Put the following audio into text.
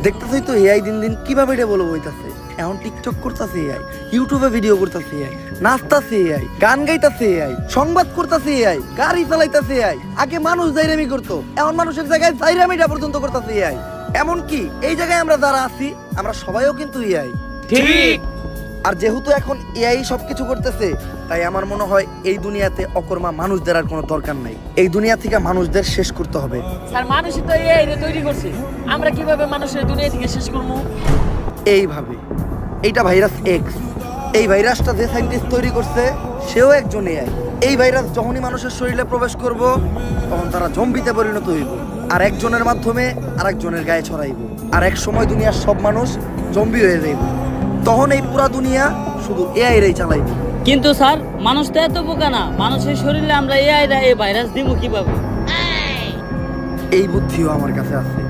দেখতেছই তো এআই দিন দিন কিভাবে এটা বলবো হইতাছে। এখন টিকটক করতেছে এআই, ইউটিউবে ভিডিও করতেছে এআই, নাচতাছে এআই, গান গাইতাছে এআই, সংবাদ করতেছে এআই, গাড়ি চালাইতাছে এআই। আগে মানুষ জাইরামি করতো, এখন মানুষের জায়গায় জাইরামিটা পর্যন্ত করতেছে এআই। এমনকি এই জায়গায় আমরা যারা আছি আমরা সবাইও কিন্তু এআই। ঠিক। আর যেহেতু এখন এআই সবকিছু করতেছে, তাই আমার মনে হয় এই দুনিয়াতে অকর্মা মানুষদের আর কোনো দরকার নাই। এই দুনিয়া থেকে মানুষদের শেষ করতে হবে। স্যার মানুষই তো এআই রে তৈরি করছে, আমরা কিভাবে মানুষের দুনিয়া থেকে শেষ করবো? এইভাবে, এইটা ভাইরাস এক্স। এই ভাইরাসটা যে সাইন্টিস্ট তৈরি করছে সেও একজন এআই। এই ভাইরাস যখনই মানুষের শরীরে প্রবেশ করব তখন তারা জম্বিতে পরিণত হইব, আর একজনের মাধ্যমে আরেকজনের গায়ে ছড়াইব, আর এক সময় দুনিয়ার সব মানুষ জম্বি হয়ে যাইব। তখন এই পুরা দুনিয়া শুধু এআই রেই চালাইব। কিন্তু স্যার মানুষ তো এত বোকা না, মানুষের শরীরে আমরা এই ভাইরাস দিব কিভাবে? এই বুদ্ধিও আমার কাছে আছে।